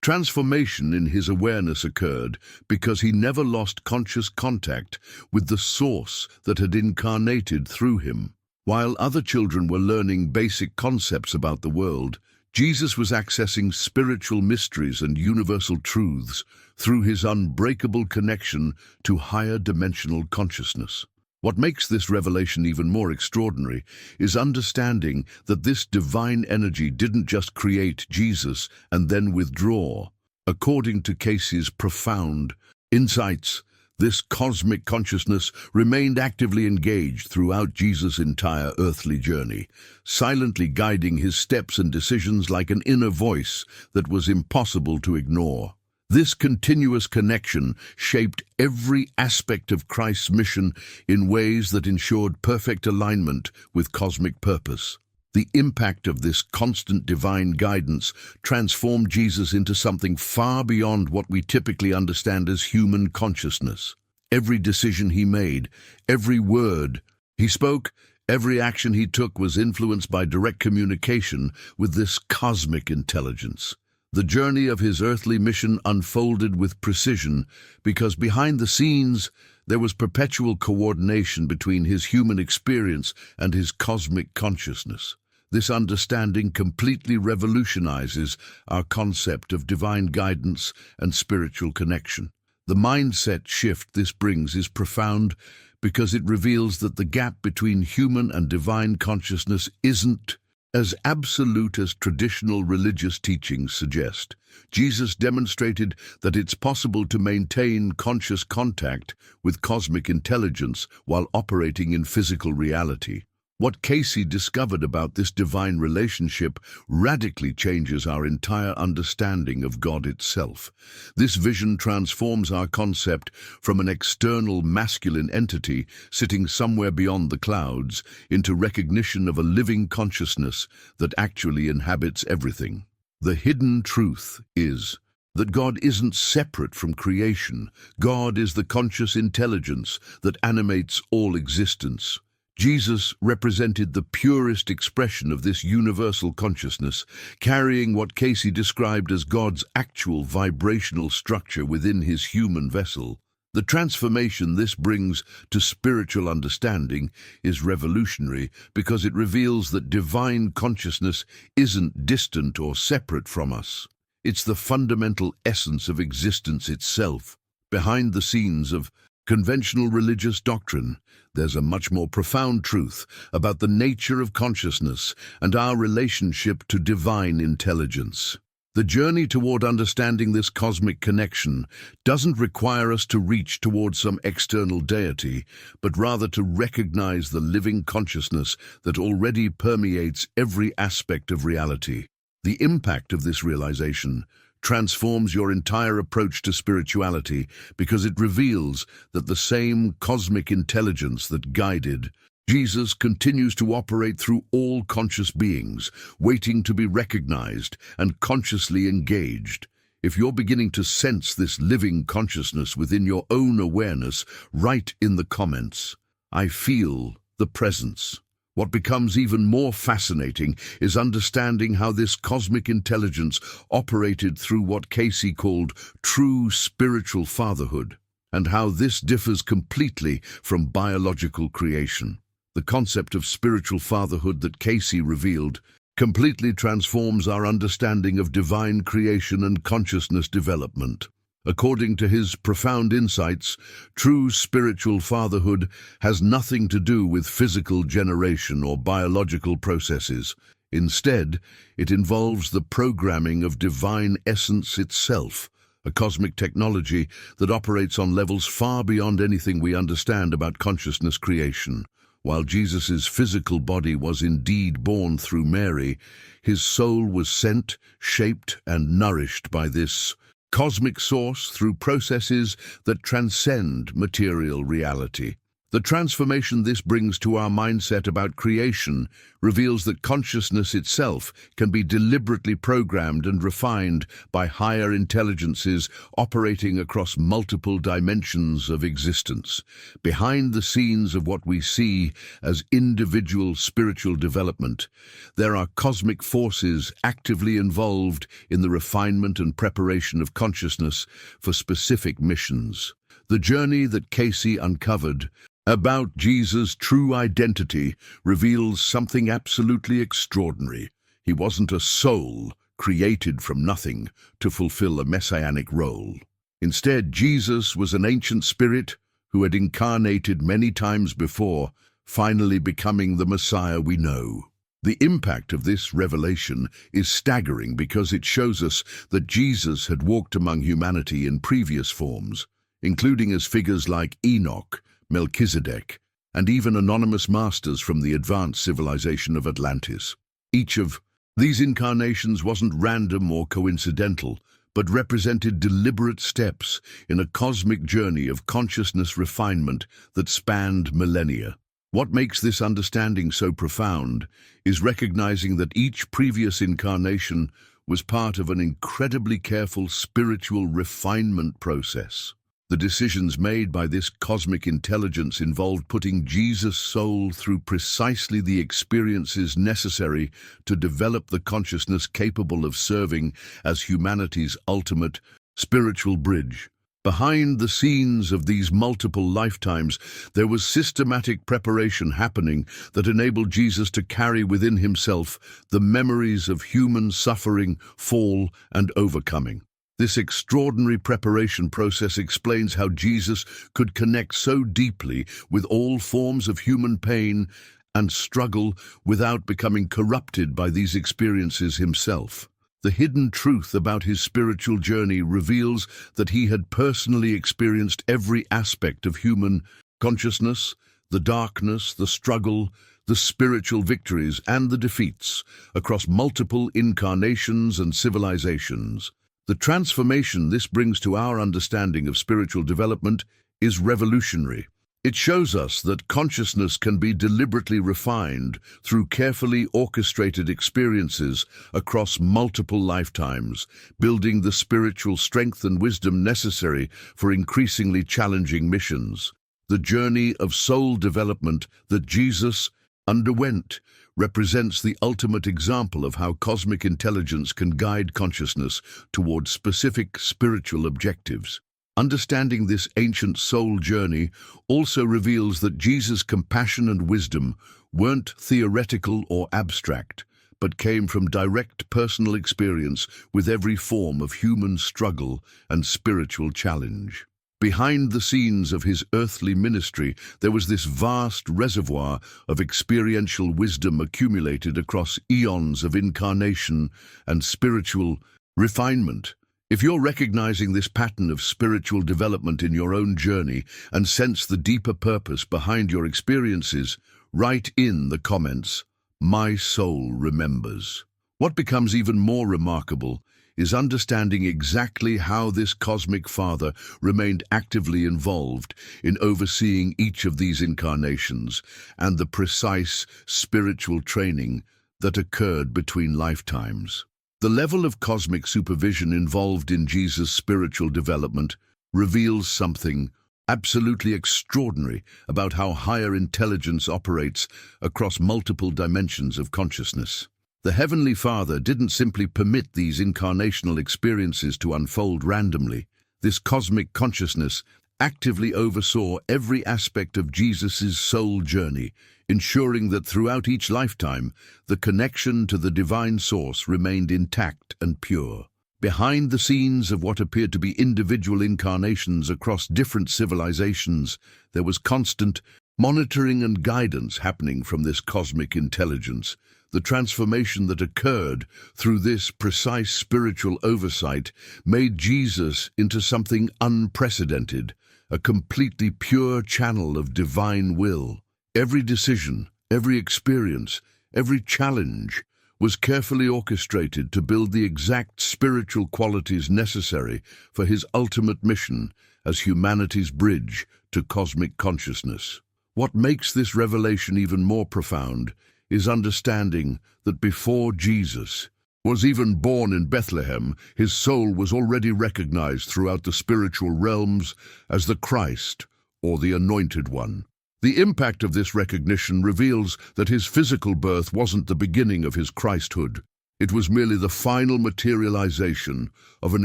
transformation in his awareness occurred because he never lost conscious contact with the source that had incarnated through him. While other children were learning basic concepts about the world, Jesus was accessing spiritual mysteries and universal truths through his unbreakable connection to higher dimensional consciousness. What makes this revelation even more extraordinary is understanding that this divine energy didn't just create Jesus and then withdraw. According to Cayce's profound insights, this cosmic consciousness remained actively engaged throughout Jesus' entire earthly journey, silently guiding his steps and decisions like an inner voice that was impossible to ignore. This continuous connection shaped every aspect of Christ's mission in ways that ensured perfect alignment with cosmic purpose. The impact of this constant divine guidance transformed Jesus into something far beyond what we typically understand as human consciousness. Every decision he made, every word he spoke, every action he took was influenced by direct communication with this cosmic intelligence. The journey of his earthly mission unfolded with precision because behind the scenes there was perpetual coordination between his human experience and his cosmic consciousness. This understanding completely revolutionizes our concept of divine guidance and spiritual connection. The mindset shift this brings is profound because it reveals that the gap between human and divine consciousness isn't as absolute as traditional religious teachings suggest. Jesus demonstrated that it's possible to maintain conscious contact with cosmic intelligence while operating in physical reality. What Cayce discovered about this divine relationship radically changes our entire understanding of God itself. This vision transforms our concept from an external masculine entity sitting somewhere beyond the clouds into recognition of a living consciousness that actually inhabits everything. The hidden truth is that God isn't separate from creation. God is the conscious intelligence that animates all existence. Jesus represented the purest expression of this universal consciousness, carrying what Cayce described as God's actual vibrational structure within his human vessel. The transformation this brings to spiritual understanding is revolutionary because it reveals that divine consciousness isn't distant or separate from us. It's the fundamental essence of existence itself. Behind the scenes of conventional religious doctrine, there's a much more profound truth about the nature of consciousness and our relationship to divine intelligence. The journey toward understanding this cosmic connection doesn't require us to reach towards some external deity, but rather to recognize the living consciousness that already permeates every aspect of reality. The impact of this realization transforms your entire approach to spirituality because it reveals that the same cosmic intelligence that guided Jesus continues to operate through all conscious beings, waiting to be recognized and consciously engaged. If you're beginning to sense this living consciousness within your own awareness, write in the comments, "I feel the presence." What becomes even more fascinating is understanding how this cosmic intelligence operated through what Cayce called true spiritual fatherhood, and how this differs completely from biological creation. The concept of spiritual fatherhood that Cayce revealed completely transforms our understanding of divine creation and consciousness development. According to his profound insights, true spiritual fatherhood has nothing to do with physical generation or biological processes. Instead, it involves the programming of divine essence itself, a cosmic technology that operates on levels far beyond anything we understand about consciousness creation. While Jesus' physical body was indeed born through Mary, his soul was sent, shaped, and nourished by this cosmic source through processes that transcend material reality. The transformation this brings to our mindset about creation reveals that consciousness itself can be deliberately programmed and refined by higher intelligences operating across multiple dimensions of existence. Behind the scenes of what we see as individual spiritual development, there are cosmic forces actively involved in the refinement and preparation of consciousness for specific missions. The journey that Cayce uncovered about Jesus' true identity reveals something absolutely extraordinary. He wasn't a soul created from nothing to fulfill a messianic role. Instead, Jesus was an ancient spirit who had incarnated many times before, finally becoming the Messiah we know. The impact of this revelation is staggering because it shows us that Jesus had walked among humanity in previous forms, including as figures like Enoch, Melchizedek, and even anonymous masters from the advanced civilization of Atlantis. Each of these incarnations wasn't random or coincidental, but represented deliberate steps in a cosmic journey of consciousness refinement that spanned millennia. What makes this understanding so profound is recognizing that each previous incarnation was part of an incredibly careful spiritual refinement process. The decisions made by this cosmic intelligence involved putting Jesus' soul through precisely the experiences necessary to develop the consciousness capable of serving as humanity's ultimate spiritual bridge. Behind the scenes of these multiple lifetimes, there was systematic preparation happening that enabled Jesus to carry within himself the memories of human suffering, fall, and overcoming. This extraordinary preparation process explains how Jesus could connect so deeply with all forms of human pain and struggle without becoming corrupted by these experiences himself. The hidden truth about his spiritual journey reveals that he had personally experienced every aspect of human consciousness, the darkness, the struggle, the spiritual victories, and the defeats across multiple incarnations and civilizations. The transformation this brings to our understanding of spiritual development is revolutionary. It shows us that consciousness can be deliberately refined through carefully orchestrated experiences across multiple lifetimes, building the spiritual strength and wisdom necessary for increasingly challenging missions. The journey of soul development that Jesus underwent represents the ultimate example of how cosmic intelligence can guide consciousness toward specific spiritual objectives. Understanding this ancient soul journey also reveals that Jesus' compassion and wisdom weren't theoretical or abstract, but came from direct personal experience with every form of human struggle and spiritual challenge. Behind the scenes of his earthly ministry, there was this vast reservoir of experiential wisdom accumulated across eons of incarnation and spiritual Refinement. If you're recognizing this pattern of spiritual development in your own journey and sense the deeper purpose behind your experiences, write in the comments, "My soul remembers." What becomes even more remarkable is understanding exactly how this cosmic father remained actively involved in overseeing each of these incarnations and the precise spiritual training that occurred between lifetimes. The level of cosmic supervision involved in Jesus' spiritual development reveals something absolutely extraordinary about how higher intelligence operates across multiple dimensions of consciousness. The Heavenly Father didn't simply permit these incarnational experiences to unfold randomly. This cosmic consciousness actively oversaw every aspect of Jesus' soul journey, ensuring that throughout each lifetime, the connection to the divine source remained intact and pure. Behind the scenes of what appeared to be individual incarnations across different civilizations, there was constant monitoring and guidance happening from this cosmic intelligence. The transformation that occurred through this precise spiritual oversight made Jesus into something unprecedented, a completely pure channel of divine will. Every decision, every experience, every challenge was carefully orchestrated to build the exact spiritual qualities necessary for his ultimate mission as humanity's bridge to cosmic consciousness. What makes this revelation even more profound is understanding that before Jesus was even born in Bethlehem, his soul was already recognized throughout the spiritual realms as the Christ, or the Anointed One. The impact of this recognition reveals that his physical birth wasn't the beginning of his Christhood. It was merely the final materialization of an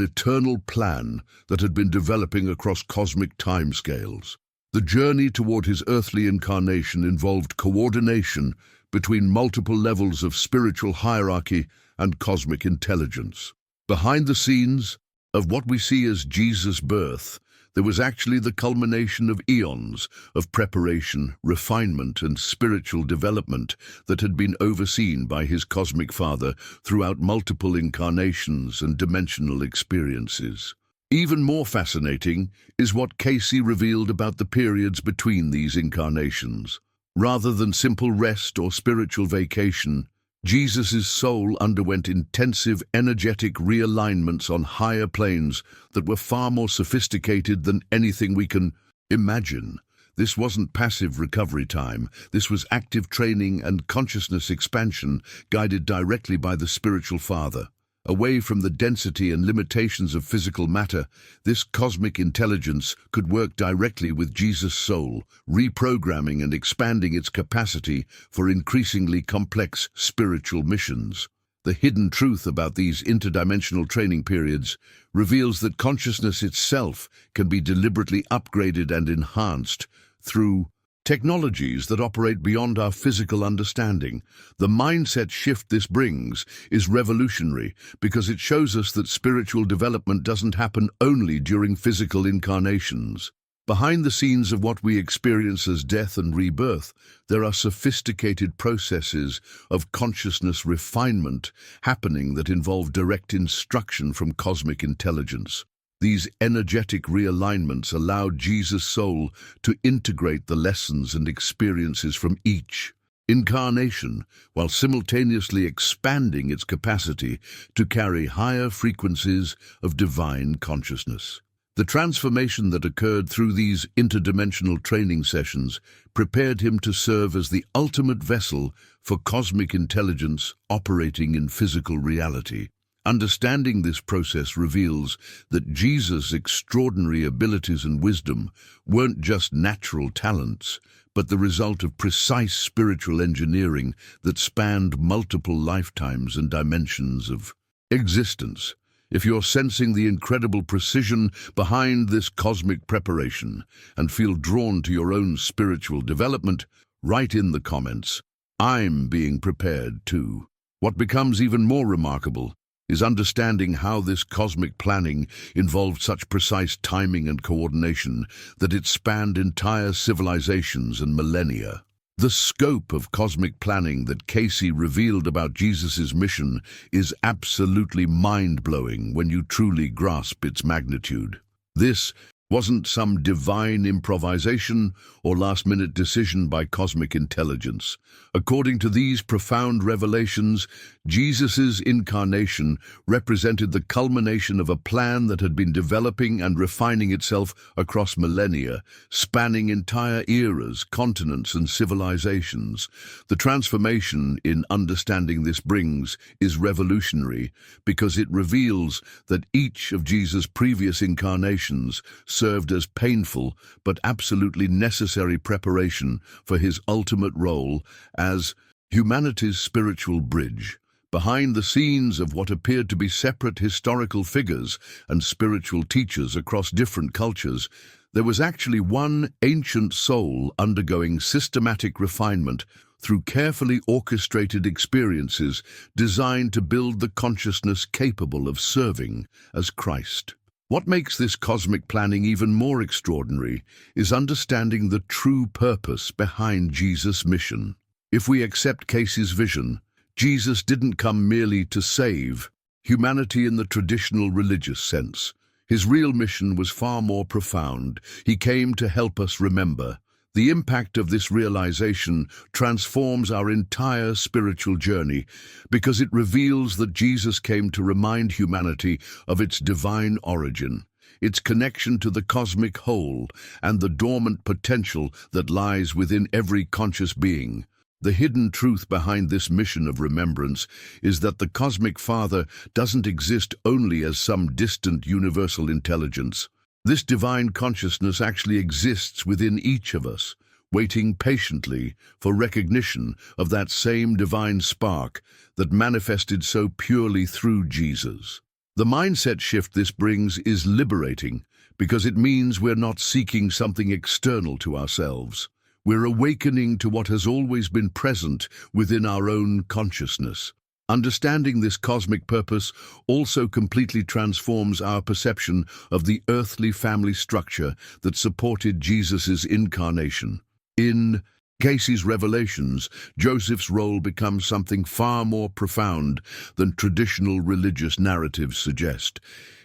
eternal plan that had been developing across cosmic timescales. The journey toward his earthly incarnation involved coordination between multiple levels of spiritual hierarchy and cosmic intelligence. Behind the scenes of what we see as Jesus' birth, there was actually the culmination of eons of preparation, refinement, and spiritual development that had been overseen by his cosmic father throughout multiple incarnations and dimensional experiences. Even more fascinating is what Cayce revealed about the periods between these incarnations. Rather than simple rest or spiritual vacation, Jesus' soul underwent intensive energetic realignments on higher planes that were far more sophisticated than anything we can imagine. This wasn't passive recovery time. This was active training and consciousness expansion guided directly by the spiritual father. Away from the density and limitations of physical matter, this cosmic intelligence could work directly with Jesus' soul, reprogramming and expanding its capacity for increasingly complex spiritual missions. The hidden truth about these interdimensional training periods reveals that consciousness itself can be deliberately upgraded and enhanced through technologies that operate beyond our physical understanding. The mindset shift this brings is revolutionary because it shows us that spiritual development doesn't happen only during physical incarnations. Behind the scenes of what we experience as death and rebirth, there are sophisticated processes of consciousness refinement happening that involve direct instruction from cosmic intelligence. These energetic realignments allowed Jesus' soul to integrate the lessons and experiences from each incarnation, while simultaneously expanding its capacity to carry higher frequencies of divine consciousness. The transformation that occurred through these interdimensional training sessions prepared him to serve as the ultimate vessel for cosmic intelligence operating in physical reality. Understanding this process reveals that Jesus' extraordinary abilities and wisdom weren't just natural talents, but the result of precise spiritual engineering that spanned multiple lifetimes and dimensions of existence. If you're sensing the incredible precision behind this cosmic preparation and feel drawn to your own spiritual development, write in the comments, "I'm being prepared too." What becomes even more remarkable is understanding how this cosmic planning involved such precise timing and coordination that it spanned entire civilizations and millennia. The scope of cosmic planning that Cayce revealed about Jesus' mission is absolutely mind-blowing when you truly grasp its magnitude. This wasn't some divine improvisation or last-minute decision by cosmic intelligence. According to these profound revelations, Jesus' incarnation represented the culmination of a plan that had been developing and refining itself across millennia, spanning entire eras, continents, and civilizations. The transformation in understanding this brings is revolutionary because it reveals that each of Jesus' previous incarnations served as painful but absolutely necessary preparation for his ultimate role as humanity's spiritual bridge. Behind the scenes of what appeared to be separate historical figures and spiritual teachers across different cultures, there was actually one ancient soul undergoing systematic refinement through carefully orchestrated experiences designed to build the consciousness capable of serving as Christ. What makes this cosmic planning even more extraordinary is understanding the true purpose behind Jesus' mission. If we accept Cayce's vision, Jesus didn't come merely to save humanity in the traditional religious sense. His real mission was far more profound. He came to help us remember. The impact of this realization transforms our entire spiritual journey because it reveals that Jesus came to remind humanity of its divine origin, its connection to the cosmic whole, and the dormant potential that lies within every conscious being. The hidden truth behind this mission of remembrance is that the Cosmic Father doesn't exist only as some distant universal intelligence. This divine consciousness actually exists within each of us, waiting patiently for recognition of that same divine spark that manifested so purely through Jesus. The mindset shift this brings is liberating because it means we're not seeking something external to ourselves. We're awakening to what has always been present within our own consciousness. Understanding this cosmic purpose also completely transforms our perception of the earthly family structure that supported Jesus' incarnation. In Cayce's revelations, Joseph's role becomes something far more profound than traditional religious narratives suggest.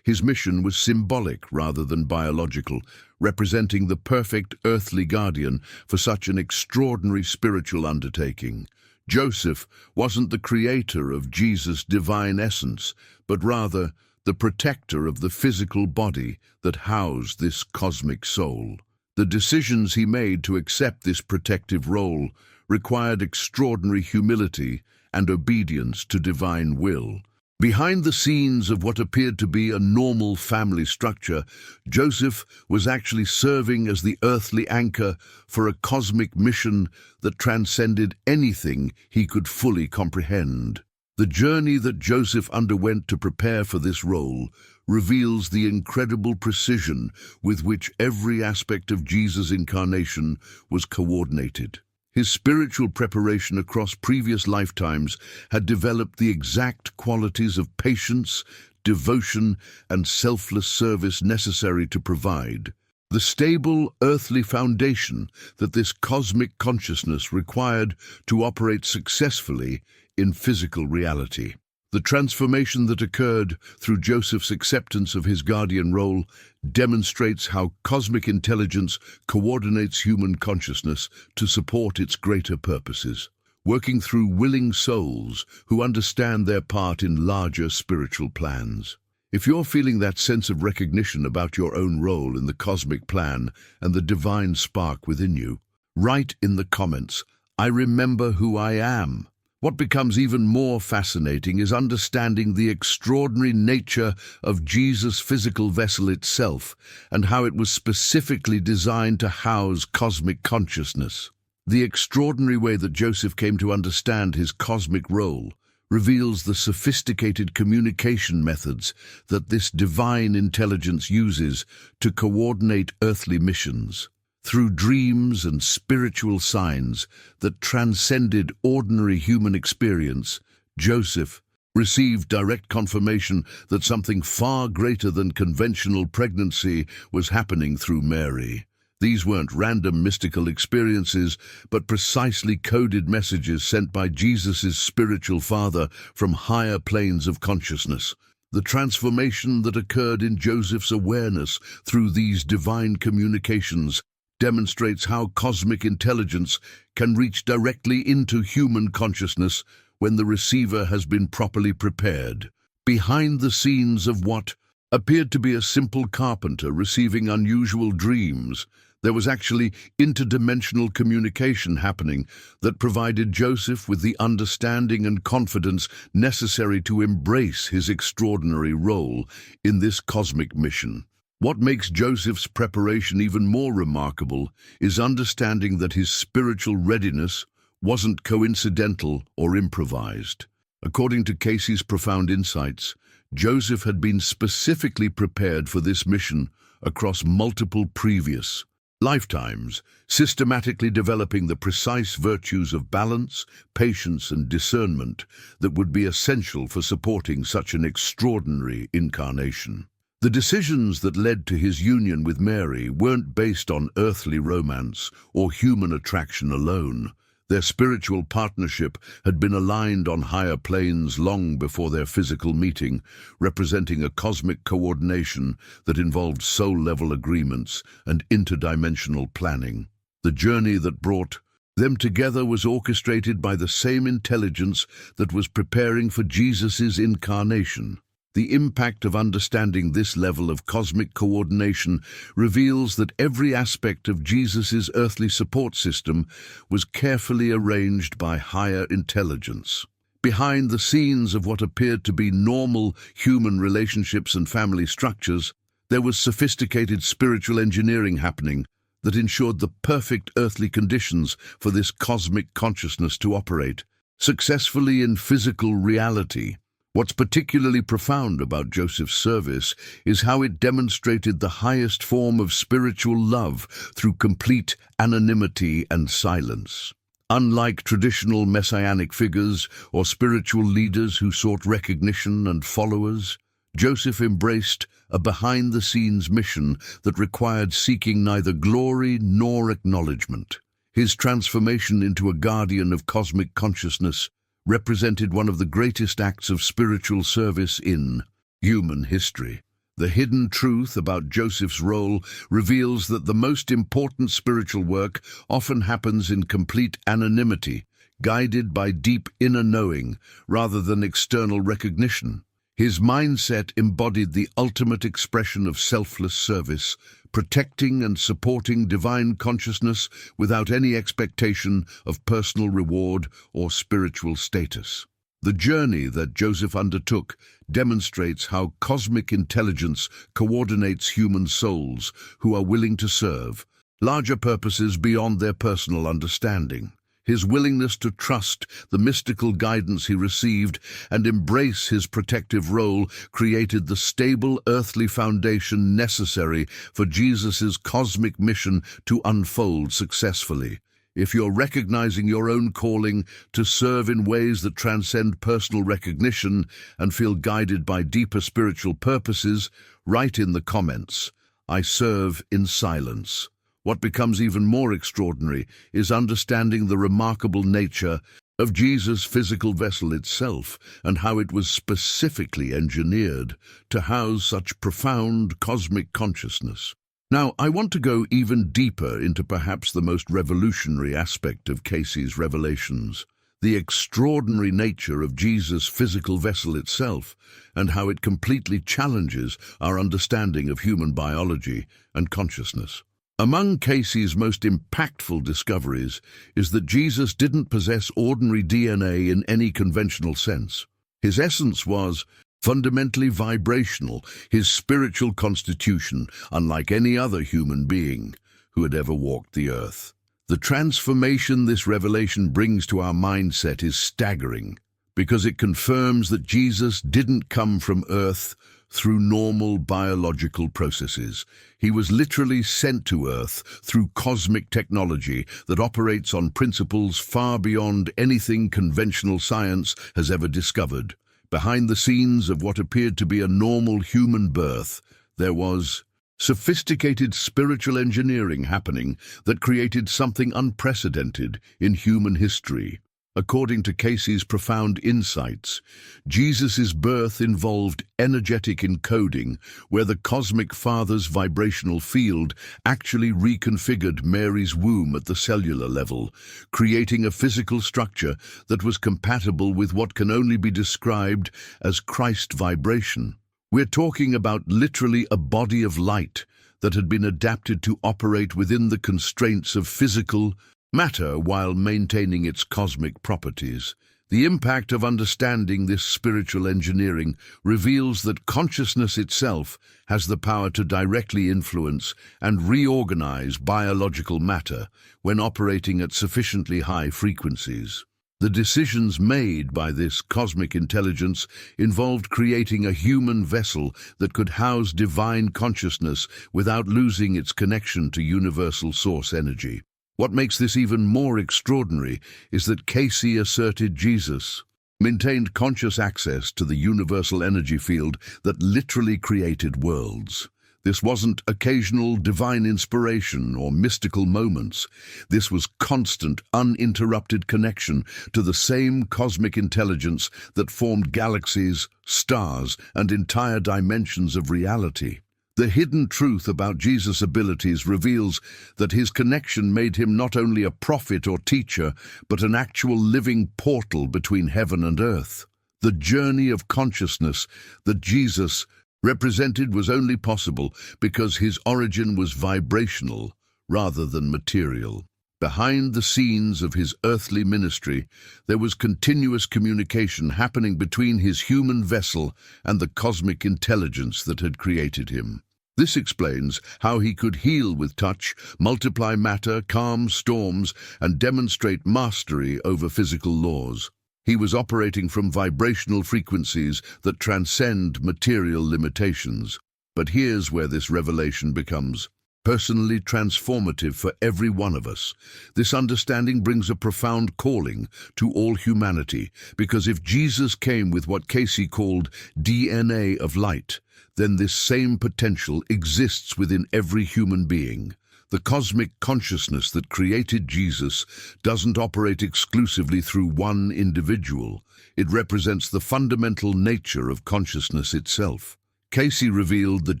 His mission was symbolic rather than biological, representing the perfect earthly guardian for such an extraordinary spiritual undertaking. Joseph wasn't the creator of Jesus' divine essence, but rather the protector of the physical body that housed this cosmic soul. The decisions he made to accept this protective role required extraordinary humility and obedience to divine will. Behind the scenes of what appeared to be a normal family structure, Joseph was actually serving as the earthly anchor for a cosmic mission that transcended anything he could fully comprehend. The journey that Joseph underwent to prepare for this role reveals the incredible precision with which every aspect of Jesus' incarnation was coordinated. His spiritual preparation across previous lifetimes had developed the exact qualities of patience, devotion, and selfless service necessary to provide the stable earthly foundation that this cosmic consciousness required to operate successfully in physical reality. The transformation that occurred through Joseph's acceptance of his guardian role demonstrates how cosmic intelligence coordinates human consciousness to support its greater purposes, working through willing souls who understand their part in larger spiritual plans. If you're feeling that sense of recognition about your own role in the cosmic plan and the divine spark within you, write in the comments, "I remember who I am." What becomes even more fascinating is understanding the extraordinary nature of Jesus' physical vessel itself and how it was specifically designed to house cosmic consciousness. The extraordinary way that Joseph came to understand his cosmic role reveals the sophisticated communication methods that this divine intelligence uses to coordinate earthly missions. Through dreams and spiritual signs that transcended ordinary human experience, Joseph received direct confirmation that something far greater than conventional pregnancy was happening through Mary. These weren't random mystical experiences, but precisely coded messages sent by Jesus' spiritual father from higher planes of consciousness. The transformation that occurred in Joseph's awareness through these divine communications demonstrates how cosmic intelligence can reach directly into human consciousness when the receiver has been properly prepared. Behind the scenes of what appeared to be a simple carpenter receiving unusual dreams, there was actually interdimensional communication happening that provided Joseph with the understanding and confidence necessary to embrace his extraordinary role in this cosmic mission. What makes Joseph's preparation even more remarkable is understanding that his spiritual readiness wasn't coincidental or improvised. According to Cayce's profound insights, Joseph had been specifically prepared for this mission across multiple previous lifetimes, systematically developing the precise virtues of balance, patience, and discernment that would be essential for supporting such an extraordinary incarnation. The decisions that led to his union with Mary weren't based on earthly romance or human attraction alone. Their spiritual partnership had been aligned on higher planes long before their physical meeting, representing a cosmic coordination that involved soul-level agreements and interdimensional planning. The journey that brought them together was orchestrated by the same intelligence that was preparing for Jesus' incarnation. The impact of understanding this level of cosmic coordination reveals that every aspect of Jesus' earthly support system was carefully arranged by higher intelligence. Behind the scenes of what appeared to be normal human relationships and family structures, there was sophisticated spiritual engineering happening that ensured the perfect earthly conditions for this cosmic consciousness to operate successfully in physical reality. What's particularly profound about Joseph's service is how it demonstrated the highest form of spiritual love through complete anonymity and silence. Unlike traditional messianic figures or spiritual leaders who sought recognition and followers, Joseph embraced a behind-the-scenes mission that required seeking neither glory nor acknowledgement. His transformation into a guardian of cosmic consciousness represented one of the greatest acts of spiritual service in human history. The hidden truth about Joseph's role reveals that the most important spiritual work often happens in complete anonymity, guided by deep inner knowing rather than external recognition. His mindset embodied the ultimate expression of selfless service, protecting and supporting divine consciousness without any expectation of personal reward or spiritual status. The journey that Joseph undertook demonstrates how cosmic intelligence coordinates human souls who are willing to serve larger purposes beyond their personal understanding. His willingness to trust the mystical guidance he received and embrace his protective role created the stable earthly foundation necessary for Jesus' cosmic mission to unfold successfully. If you're recognizing your own calling to serve in ways that transcend personal recognition and feel guided by deeper spiritual purposes, write in the comments, "I serve in silence." What becomes even more extraordinary is understanding the remarkable nature of Jesus' physical vessel itself and how it was specifically engineered to house such profound cosmic consciousness. Now, I want to go even deeper into perhaps the most revolutionary aspect of Cayce's revelations, the extraordinary nature of Jesus' physical vessel itself and how it completely challenges our understanding of human biology and consciousness. Among Cayce's most impactful discoveries is that Jesus didn't possess ordinary DNA in any conventional sense. His essence was fundamentally vibrational, his spiritual constitution unlike any other human being who had ever walked the earth. The transformation this revelation brings to our mindset is staggering, because it confirms that Jesus didn't come from earth through normal biological processes. He was literally sent to Earth through cosmic technology that operates on principles far beyond anything conventional science has ever discovered. Behind the scenes of what appeared to be a normal human birth, there was Sophisticated spiritual engineering happening that created something unprecedented in human history. According to Cayce's profound insights, Jesus' birth involved energetic encoding, where the cosmic Father's vibrational field actually reconfigured Mary's womb at the cellular level, creating a physical structure that was compatible with what can only be described as Christ vibration. We're talking about literally a body of light that had been adapted to operate within the constraints of physical matter while maintaining its cosmic properties. The impact of understanding this spiritual engineering reveals that consciousness itself has the power to directly influence and reorganize biological matter when operating at sufficiently high frequencies. The decisions made by this cosmic intelligence involved creating a human vessel that could house divine consciousness without losing its connection to universal source energy. What makes this even more extraordinary is that Cayce asserted Jesus maintained conscious access to the universal energy field that literally created worlds. This wasn't occasional divine inspiration or mystical moments. This was constant, uninterrupted connection to the same cosmic intelligence that formed galaxies, stars, and entire dimensions of reality. The hidden truth about Jesus' abilities reveals that his connection made him not only a prophet or teacher, but an actual living portal between heaven and earth. The journey of consciousness that Jesus represented was only possible because his origin was vibrational rather than material. Behind the scenes of his earthly ministry, there was continuous communication happening between his human vessel and the cosmic intelligence that had created him. This explains how he could heal with touch, multiply matter, calm storms, and demonstrate mastery over physical laws. He was operating from vibrational frequencies that transcend material limitations. But here's where this revelation becomes personally transformative for every one of us. This understanding brings a profound calling to all humanity, because if Jesus came with what Cayce called DNA of light, then this same potential exists within every human being. The cosmic consciousness that created Jesus doesn't operate exclusively through one individual. It represents the fundamental nature of consciousness itself. Cayce revealed that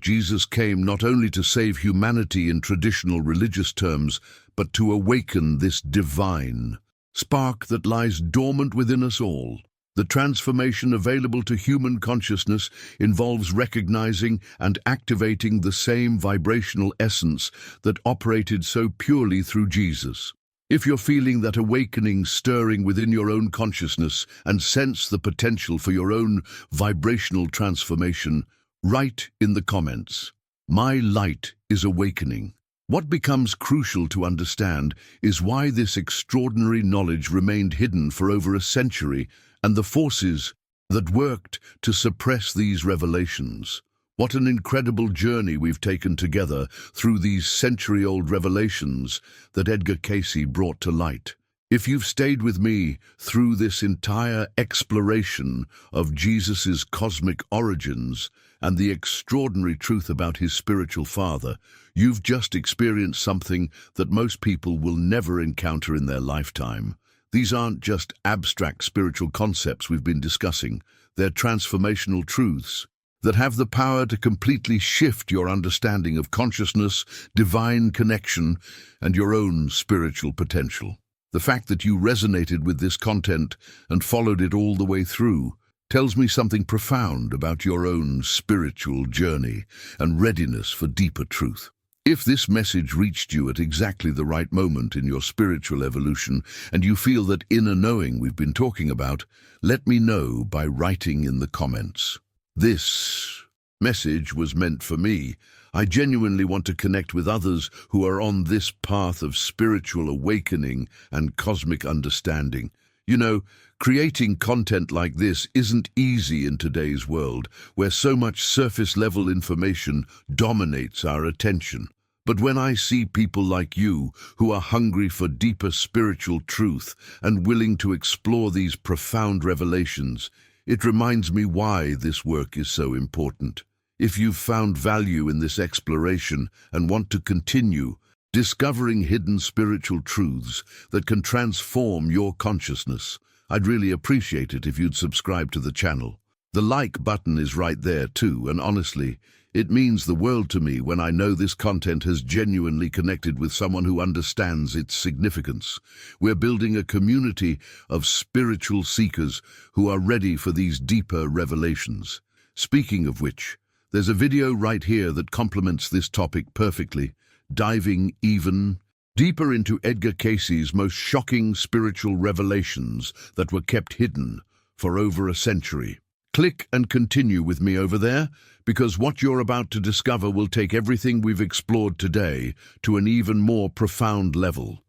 Jesus came not only to save humanity in traditional religious terms, but to awaken this divine spark that lies dormant within us all. The transformation available to human consciousness involves recognizing and activating the same vibrational essence that operated so purely through Jesus. If you're feeling that awakening stirring within your own consciousness and sense the potential for your own vibrational transformation, write in the comments, "My light is awakening." What becomes crucial to understand is why this extraordinary knowledge remained hidden for over a century and the forces that worked to suppress these revelations. What an incredible journey we've taken together through these century-old revelations that Edgar Cayce brought to light. If you've stayed with me through this entire exploration of Jesus' cosmic origins and the extraordinary truth about his spiritual father, you've just experienced something that most people will never encounter in their lifetime. These aren't just abstract spiritual concepts we've been discussing. They're transformational truths that have the power to completely shift your understanding of consciousness, divine connection, and your own spiritual potential. The fact that you resonated with this content and followed it all the way through tells me something profound about your own spiritual journey and readiness for deeper truth. If this message reached you at exactly the right moment in your spiritual evolution and you feel that inner knowing we've been talking about, let me know by writing in the comments. This message was meant for me. I genuinely want to connect with others who are on this path of spiritual awakening and cosmic understanding. You know, creating content like this isn't easy in today's world, where so much surface-level information dominates our attention. But when I see people like you who are hungry for deeper spiritual truth and willing to explore these profound revelations, it reminds me why this work is so important. If you've found value in this exploration and want to continue discovering hidden spiritual truths that can transform your consciousness, I'd really appreciate it if you'd subscribe to the channel. The like button is right there too, and honestly, it means the world to me when I know this content has genuinely connected with someone who understands its significance. We're building a community of spiritual seekers who are ready for these deeper revelations. Speaking of which, there's a video right here that complements this topic perfectly, diving even deeper into Edgar Cayce's most shocking spiritual revelations that were kept hidden for over a century. Click and continue with me over there, because what you're about to discover will take everything we've explored today to an even more profound level.